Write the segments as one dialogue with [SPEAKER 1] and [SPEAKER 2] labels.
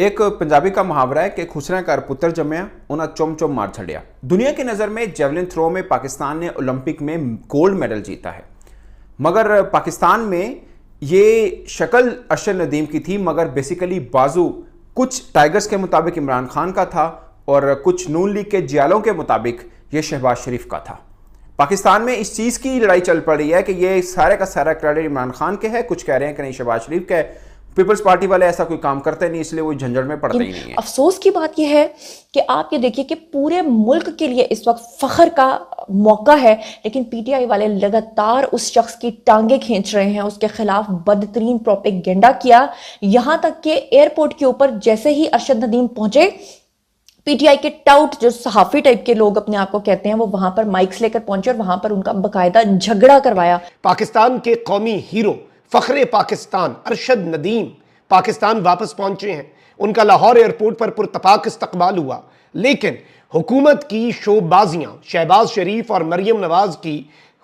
[SPEAKER 1] एक पंजाबी का मुहावरा है कि खुसरे घर पुत्र जमया उन्हें चुम चुम मार छड़िया। दुनिया की नज़र में जेवलिन थ्रो में पाकिस्तान ने ओलंपिक में गोल्ड मेडल जीता है, मगर पाकिस्तान में ये शक्ल अरशद नदीम की थी, मगर बेसिकली बाजू कुछ टाइगर्स के मुताबिक इमरान खान का था और कुछ नून लीग के जियालों के मुताबिक ये शहबाज शरीफ का था। पाकिस्तान में इस चीज़ की लड़ाई चल पड़ी है कि ये सारे का सारा क्रेडिट इमरान खान के है, कुछ कह रहे हैं कि नहीं शहबाज शरीफ का है। पीपल्स पार्टी वाले ऐसा कोई काम करते नहीं, इसलिए वो झंझट में पड़ते ही नहीं है।
[SPEAKER 2] अफसोस की बात यह है कि आप ये देखिए कि पूरे मुल्क के लिए इस वक्त फख्र का मौका है, लेकिन पीटीआई वाले लगातार उस शख्स की टांगे खींच रहे हैं, उसके खिलाफ बदतरीन प्रोपेगेंडा किया। यहां तक कि एयरपोर्ट के ऊपर जैसे ही अरशद नदीम पहुंचे, पीटीआई के टाउट जो सहाफी टाइप के लोग अपने आप को कहते हैं, वो वहां पर माइक्स लेकर पहुंचे और वहां पर उनका बकायदा झगड़ा करवाया।
[SPEAKER 3] पाकिस्तान के कौमी हीरो फख्रे पाकिस्तान अरशद नदीम पाकिस्तान वापस पहुंचे हैं। उनका लाहौर एयरपोर्ट पर पुरतपाक इस्तकबाल हुआ, लेकिन हुकूमत की शोबाजियां शहबाज शरीफ और मरियम नवाज की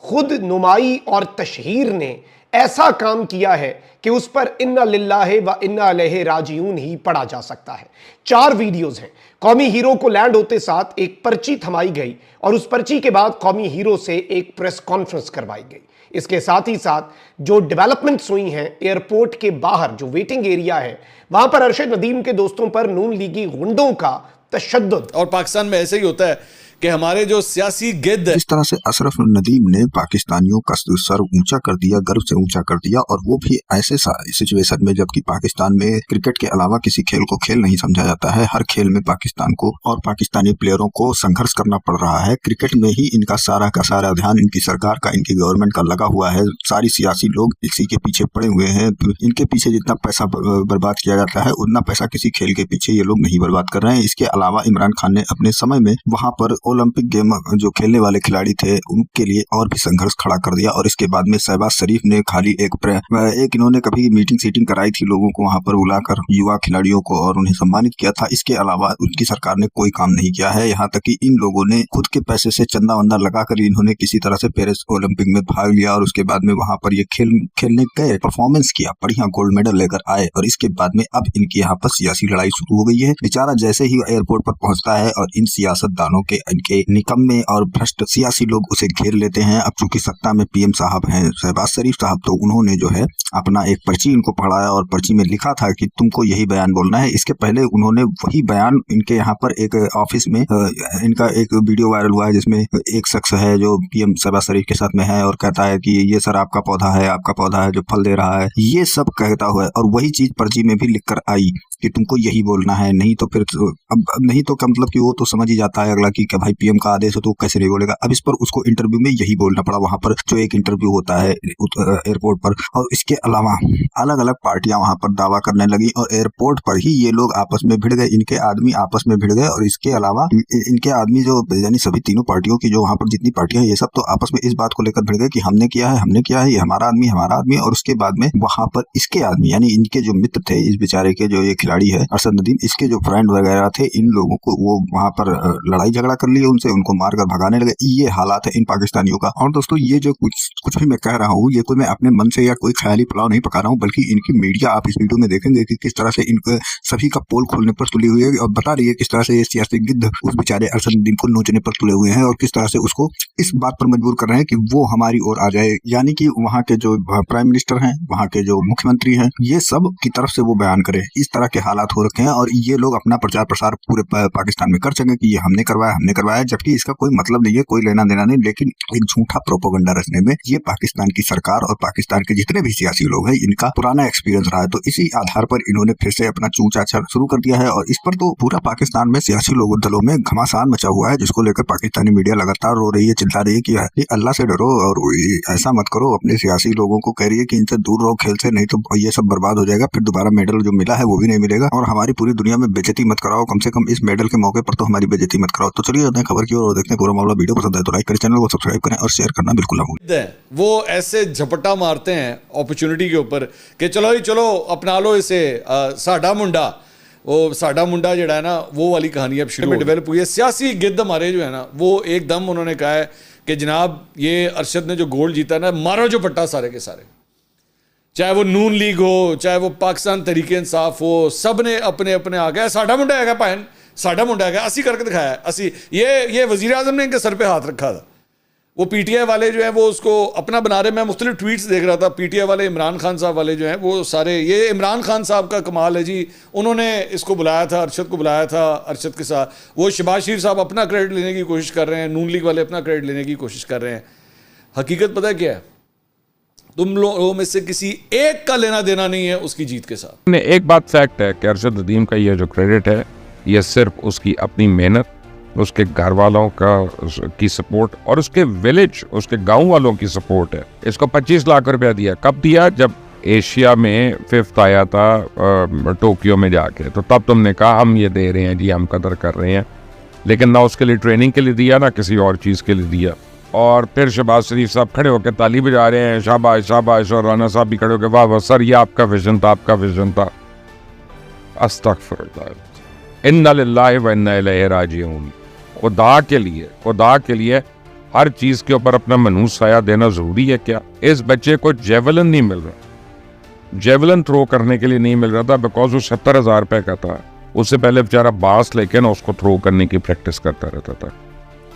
[SPEAKER 3] खुद नुमाई और तशहीर ने ऐसा काम किया है कि उस पर इन्ना लिल्लाहि व इन्ना अलैहि राजिऊन ही पढ़ा जा सकता है। 4 वीडियोज हैं। कौमी हीरो को लैंड होते साथ एक पर्ची थमाई गई और उस पर्ची के बाद कौमी हीरो से एक प्रेस कॉन्फ्रेंस करवाई गई। इसके साथ ही साथ जो डेवलपमेंट्स हुई हैं एयरपोर्ट के बाहर जो वेटिंग एरिया है, वहां पर अरशद नदीम के दोस्तों पर नून लीगी गुंडों का तशद्दुद।
[SPEAKER 4] और पाकिस्तान में ऐसे ही होता है कि हमारे जो सियासी गिद्ध
[SPEAKER 5] इस तरह से अशरफ नदीम ने पाकिस्तानियों का सर ऊंचा कर दिया, गर्व से ऊंचा कर दिया, और वो भी ऐसे सिचुएशन में जबकि पाकिस्तान में क्रिकेट के अलावा किसी खेल को खेल नहीं समझा जाता है। हर खेल में पाकिस्तान को और पाकिस्तानी प्लेयरों को संघर्ष करना पड़ रहा है। क्रिकेट में ही इनका सारा का सारा ध्यान इनकी सरकार का, इनकी गवर्नमेंट का लगा हुआ है। सारी सियासी लोग इसी के पीछे पड़े हुए हैं। इनके पीछे जितना पैसा बर्बाद किया जाता है उतना पैसा किसी खेल के पीछे ये लोग नहीं बर्बाद कर रहे हैं। इसके अलावा इमरान खान ने अपने समय में वहां पर ओलंपिक गेम जो खेलने वाले खिलाड़ी थे उनके लिए और भी संघर्ष खड़ा कर दिया। और इसके बाद में शहबाज शरीफ ने खाली एक इन्होंने कभी मीटिंग सीटिंग कराई थी लोगों को वहां पर बुलाकर, युवा खिलाड़ियों को, और उन्हें सम्मानित किया था। इसके अलावा उनकी सरकार ने कोई काम नहीं किया है। यहाँ तक कि इन लोगों ने खुद के पैसे से चंदा वंदा लगाकर इन्होंने किसी तरह से पेरिस ओलंपिक में भाग लिया और उसके बाद में वहां पर ये खेलने गए, परफॉर्मेंस किया, बढ़िया गोल्ड मेडल लेकर आए, और इसके बाद में अब इनकी यहाँ पर सियासी लड़ाई शुरू हो गई है। बेचारा जैसे ही एयरपोर्ट पर पहुंचता है और इन सियासतदानों के इनके निकम्मे और भ्रष्ट सियासी लोग उसे घेर लेते हैं। अब चूंकि सत्ता में पीएम साहब हैं शहबाज शरीफ साहब, तो उन्होंने जो है अपना एक पर्ची इनको पढ़ाया और पर्ची में लिखा था कि तुमको यही बयान बोलना है। इसके पहले उन्होंने वही बयान इनके यहाँ पर एक ऑफिस में इनका एक वीडियो वायरल हुआ है जिसमें एक शख्स है जो पीएम शहबाज शरीफ के साथ में है और कहता है कि ये सर आपका पौधा है जो फल दे रहा है, ये सब कहता हुआ, और वही चीज पर्ची में भी लिख कर आई कि तुमको यही बोलना है, नहीं तो फिर अब नहीं तो क्या मतलब कि वो तो समझ ही जाता है अगला कि भाई पीएम का आदेश हो तो कैसे नहीं बोलेगा। अब इस पर उसको इंटरव्यू में यही बोलना पड़ा, वहां पर जो एक इंटरव्यू होता है एयरपोर्ट पर। और इसके अलावा अलग अलग पार्टियां वहां पर दावा करने लगी और एयरपोर्ट पर ही ये लोग आपस में भिड़ गए, इनके आदमी आपस में भिड़ गए। और इसके अलावा इनके आदमी जो यानी सभी तीनों पार्टियों की जो वहां पर जितनी पार्टियां हैं ये सब तो आपस में इस बात को लेकर भिड़ गए कि हमने किया है, ये हमारा आदमी। और उसके बाद में वहां पर इसके आदमी यानी इनके जो मित्र थे, इस बेचारे के जो ये खिलाड़ी है अरशद नदीम, इसके जो फ्रेंड वगैरह थे, इन लोगों को वो वहां पर लड़ाई झगड़ा कर लिए उनसे, उनको मारकर भगाने लगे। ये हालात है इन पाकिस्तानियों का। और दोस्तों ये जो कुछ भी मैं कह रहा हूँ, ये कोई मैं अपने मन से या कोई ख्याली पुलाव नहीं पका रहा हूँ, बल्कि इनकी मीडिया आप इस वीडियो में देखेंगे कि किस तरह से इनके सभी का पोल खोलने पर तुली हुई है और बता रही है किस तरह से ये सियासी गिद्ध उस बेचारे अरशद नदीम को नोचने पर तुले हुए हैं और किस तरह से उसको इस बात पर मजबूर कर रहे हैं कि वो हमारी ओर आ जाए। यानी कि वहाँ के जो प्राइम मिनिस्टर हैं, वहाँ के जो मुख्यमंत्री हैं, ये सब की तरफ से वो बयान करे। इस तरह के हालात हो रखे हैं और ये लोग अपना प्रचार प्रसार पूरे पाकिस्तान में कर सकें कि ये हमने करवाया, जबकि इसका कोई मतलब नहीं है, कोई लेना देना नहीं। लेकिन एक झूठा प्रोपेगेंडा रचने में ये पाकिस्तान की सरकार और पाकिस्तान के जितने भी सियासी लोग हैं, इनका पुराना एक्सपीरियंस रहा है। तो इसी आधार पर इन्होंने फिर से अपना चूचा शुरू कर दिया है और इस पर तो पूरा पाकिस्तान में सियासी लोगों दलों में घमासान मचा हुआ है, जिसको लेकर पाकिस्तानी मीडिया लगातार रो रही है, चिल्ला रही है कि अल्लाह से डरो और ऐसा मत करो। अपने सियासी लोगों को कह रही है कि इनसे दूर रहो खेल से, नहीं तो ये सब बर्बाद हो जाएगा, फिर दोबारा मेडल जो मिला है वो भी नहीं मिलेगा और हमारी पूरी दुनिया में बेइज्जती मत कराओ, कम से कम इस मेडल के मौके पर तो हमारी बेइज्जती मत कराओ। तो चलिए जाते हैं खबर की ओर और देखते हैं पूरा मामला। वीडियो पसंद है तो लाइक करें, चैनल को सब्सक्राइब करें और शेयर करना बिल्कुल ना भूलें।
[SPEAKER 4] वो ऐसे झपटा मारते हैं अपॉर्चुनिटी के ऊपर कि चलो अपना लो इसे, साडा मुंडा जड़ा है ना, वो वाली कहानी अब शुरू में डेवलप हुई है। सियासी गिद्ध हमारे जो है ना, वो एकदम उन्होंने कहा है कि जनाब ये अरशद ने जो गोल्ड जीता ना, मारो जो पट्टा सारे के सारे। चाहे वो नून लीग हो, चाहे वो पाकिस्तान तहरीक इंसाफ हो, सब ने अपने अपने आ गया साडा मुंडा है भैन, साडा मुंडा है, असी करके दिखाया, असी ये वजीर आजम ने इनके सर पे हाथ रखा था। वो पीटीआई वाले जो हैं वो उसको अपना बना रहे। मैं मुख्तलिफ ट्वीट्स देख रहा था, पीटीआई वाले, इमरान खान साहब वाले जो हैं वो सारे, ये इमरान खान साहब का कमाल है जी, उन्होंने इसको बुलाया था, अरशद को बुलाया था, अरशद के साथ वो शहबाज शरीफ साहब अपना क्रेडिट लेने की कोशिश कर रहे हैं, नून लीग वाले अपना क्रेडिट लेने की कोशिश कर रहे हैं। हकीकत पता है क्या है? तुम लोगों में से किसी एक का लेना देना नहीं है उसकी जीत के साथ।
[SPEAKER 6] एक बात फैक्ट है कि अरशद नदीम का ये जो क्रेडिट है ये सिर्फ उसकी अपनी मेहनत, उसके घर वालों की सपोर्ट और उसके विलेज, उसके गांव वालों की सपोर्ट है। इसको 25 लाख रुपया दिया। कब दिया? जब एशिया में 5th आया था टोक्यो में जाके, तो तब तुमने कहा हम ये दे रहे हैं जी, हम कदर कर रहे हैं। लेकिन ना उसके लिए ट्रेनिंग के लिए दिया, ना किसी और चीज़ के लिए दिया। और फिर शहबाज शरीफ साहब खड़े होकर ताली बजा रहे हैं, शाबाश शाबाश, और राना साहब भी खड़े होकर वाह वाह सर, ये आपका विजन था, आपका विजन था। अस्तगफिरुल्लाह, इन्ना लिल्लाहि व इन्ना इलैहि राजिऊन। खुदा के लिए हर चीज़ के ऊपर अपना मनहूस साया देना ज़रूरी है क्या? इस बच्चे को जेवलिन नहीं मिल रहा, जेवलिन थ्रो करने के लिए नहीं मिल रहा था, बिकॉज वो 70,000 रुपये का था। उससे पहले बेचारा बांस लेके ना उसको थ्रो करने की प्रैक्टिस करता रहता था,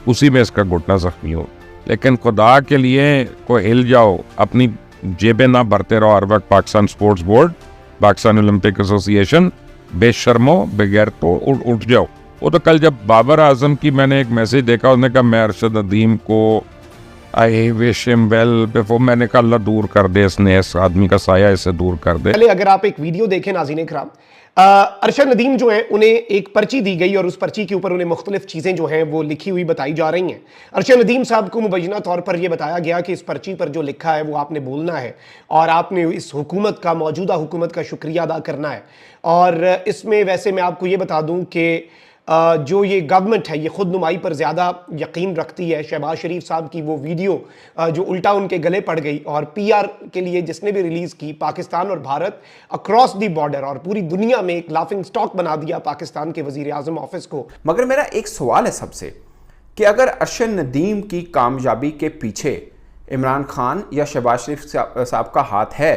[SPEAKER 6] उसी में इसका घुटना जख्मी हो। लेकिन खुदा के लिए कोई हिल जाओ, अपनी जेबें ना भरते रहो हर वक्त। Pakistan sports board, Pakistan Olympic association, बेशर्मो बगैर तो उठ जाओ। वो तो कल जब बाबर आजम की मैंने एक मैसेज देखा, उसने कहा मैं अरशद नदीम को I wish him well before, मैंने कहा अल्लाह दूर कर दे इस आदमी का साया, इसे दूर कर दे।
[SPEAKER 3] पहले अगर आप एक वीडियो देखें नाज़रीन इकराम, अरशद नदीम जो है उन्हें एक पर्ची दी गई और उस पर्ची के ऊपर उन्हें मुख्तलिफ चीज़ें जो हैं वो लिखी हुई बताई जा रही हैं। अरशद नदीम साहब को मुबैना तौर पर यह बताया गया कि इस पर्ची पर जो लिखा है वो आपने बोलना है और आपने इस हुकूमत का, मौजूदा हुकूमत का शुक्रिया अदा करना है। और इसमें वैसे मैं आपको ये बता दूं कि जो ये गवर्नमेंट है ये खुद नुमाई पर ज़्यादा यकीन रखती है। शहबाज शरीफ साहब की वो वीडियो जो उल्टा उनके गले पड़ गई, और पीआर के लिए जिसने भी रिलीज़ की, पाकिस्तान और भारत अक्रॉस दी बॉर्डर और पूरी दुनिया में एक लाफिंग स्टॉक बना दिया पाकिस्तान के वज़ीर आज़म ऑफिस को।
[SPEAKER 1] मगर मेरा एक सवाल है सबसे कि अगर अरशद नदीम की कामयाबी के पीछे इमरान खान या शहबाज शरीफ साहब का हाथ है,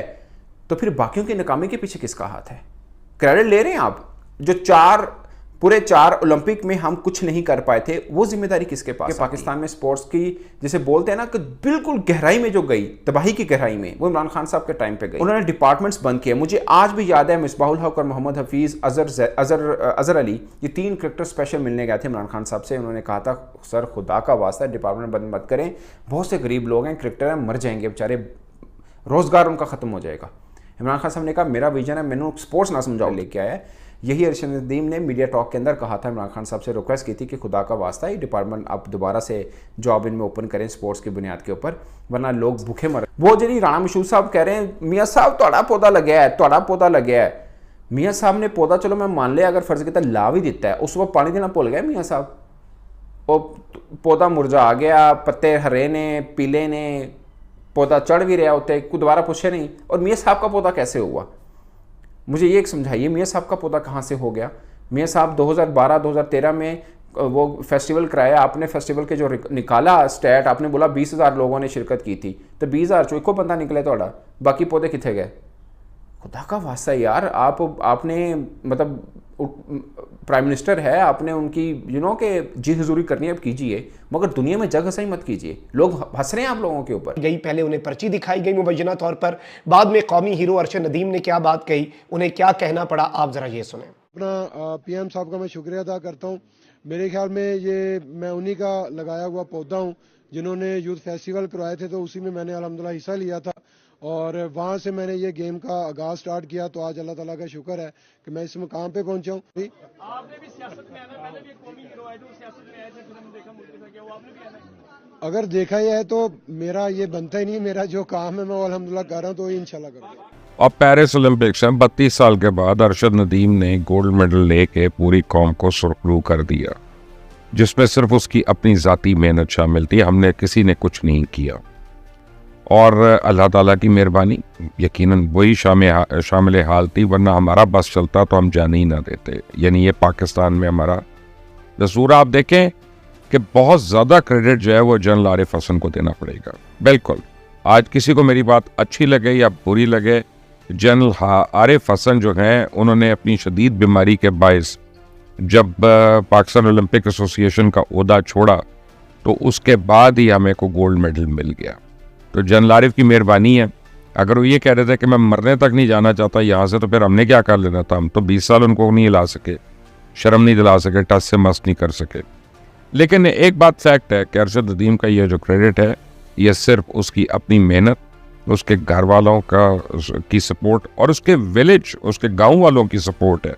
[SPEAKER 1] तो फिर बाकियों की नाकामी के पीछे किसका हाथ है? क्रेडिट ले रहे हैं आप? जो पूरे 4 ओलंपिक में हम कुछ नहीं कर पाए थे, वो जिम्मेदारी किसके पास? पाकिस्तान में स्पोर्ट्स की जिसे बोलते हैं ना कि बिल्कुल गहराई में जो गई, तबाही की गहराई में, वो इमरान खान साहब के टाइम पे गई। उन्होंने डिपार्टमेंट्स बंद किए। मुझे आज भी याद है मिसबाहुल हक और मोहम्मद हफीज़, अजहर अली, ये 3 क्रिकेटर स्पेशल मिलने गए थे इमरान खान साहब से। उन्होंने कहा था सर खुदा का वास्ता डिपार्टमेंट बंद मत करें, बहुत से गरीब लोग हैं, क्रिकेटर हैं, मर जाएंगे बेचारे, रोजगार उनका खत्म हो जाएगा। इमरान खान साहब ने कहा मेरा विजन है, मैंने स्पोर्ट्स ना समझाओ, लेके आया। यही अरशद नदीम ने मीडिया टॉक के अंदर कहा था, इमरान खान साहब से रिक्वेस्ट की थी कि खुदा का वास्ता ये डिपार्टमेंट आप दोबारा से जॉब इनमें ओपन करें स्पोर्ट्स की बुनियाद के ऊपर, वरना लोग भूखे मर। वो जी राणा मशहूर साहब कह रहे हैं मियाँ साहब तोड़ा पौधा लग्या है, तोड़ा पौधा लग्या है। मियाँ साहब ने पौधा चलो मैं मान लिया, अगर फर्ज किया ला भी दिता है, उस वक्त पानी देना भुल गए मियाँ साहब, वो पौधा मुरझा आ गया, पत्ते हरे ने, पीले ने, पौधा चढ़ भी रहा होते, कोई दोबारा पूछे नहीं। और मियाँ साहब का पौधा कैसे हुआ? मुझे ये एक समझाइए, मियाँ साहब का पौधा कहाँ से हो गया? मियाँ साहब 2012-2013 में वो फेस्टिवल कराया आपने, फेस्टिवल के जो निकाला स्टैट, आपने बोला 20,000 लोगों ने शिरकत की थी, तो 20,000 चो एको बंदा निकले तोड़ा, बाकी पौधे कितने गए? खुदा का वास्ता यार, आपने मतलब प्राइम मिनिस्टर है, आपने उनकी के जी हुजूरी करनी है, अब कीजिए, मगर दुनिया में जग हंसाई मत कीजिए। लोग हंस रहे हैं आप लोगों के ऊपर।
[SPEAKER 3] गई पहले उन्हें पर्ची दिखाई गई मुबैना तौर पर, बाद में कौमी हीरो अरशद नदीम ने क्या बात कही, उन्हें क्या कहना पड़ा, आप जरा ये सुने।
[SPEAKER 7] अपना पीएम साहब का मैं शुक्रिया अदा करता हूँ। मेरे ख्याल में ये मैं उन्हीं का लगाया हुआ पौधा हूँ जिन्होंने यूथ फेस्टिवल करवाए थे, तो उसी में मैंने अल्हम्दुलिल्लाह हिस्सा लिया था और वहाँ से मैंने ये गेम का आगाज स्टार्ट किया। तो आज अल्लाह ताला का शुक्र है कि मैं इस मुकाम पे पहुंचा हूँ।
[SPEAKER 8] आपने भी सियासत में आना, पहले भी एक कौमी हीरो आए थे, सियासत में आए थे, फिल्म देखा, मुल्क देखा, क्या वो आपने भी आना है?
[SPEAKER 7] अगर देखा ही है तो मेरा ये बनता ही नहीं, मेरा जो काम है मैं वो अल्हम्दुलिल्लाह कर रहा हूँ, तो इंशाल्लाह करूँगा।
[SPEAKER 6] और पेरिस ओलंपिक्स में 32 साल के बाद अरशद नदीम ने गोल्ड मेडल लेके पूरी कौम को सुरखरू कर दिया, जिसमें सिर्फ उसकी अपनी ज़ाती मेहनत शामिल थी, हमने किसी ने कुछ नहीं किया। और अल्लाह ताला की मेहरबानी, यकीनन वही शामिल हाल थी, वरना हमारा बस चलता तो हम जाने ही ना देते। यानी ये पाकिस्तान में हमारा दस्तूर। आप देखें कि बहुत ज़्यादा क्रेडिट जो है वो जनरल आरिफ हसन को देना पड़ेगा। बिल्कुल, आज किसी को मेरी बात अच्छी लगे या बुरी लगे, जनरल आरिफ हसन जो हैं उन्होंने अपनी शदीद बीमारी के बायस जब पाकिस्तान ओलंपिक एसोसिएशन का ओहदा छोड़ा तो उसके बाद ही हमें को गोल्ड मेडल मिल गया। तो जनरल आरिफ की मेहरबानी है। अगर वो ये कह रहे थे कि मैं मरने तक नहीं जाना चाहता यहाँ से, तो फिर हमने क्या कर लेना था। हम तो 20 साल उनको नहीं हिला सके, शर्म नहीं दिला सके, टच से मस नहीं कर सके। लेकिन एक बात फैक्ट है कि अरशद नदीम का ये जो क्रेडिट है ये सिर्फ उसकी अपनी मेहनत, उसके घर वालों की सपोर्ट और उसके विलेज, उसके गांव वालों की सपोर्ट है।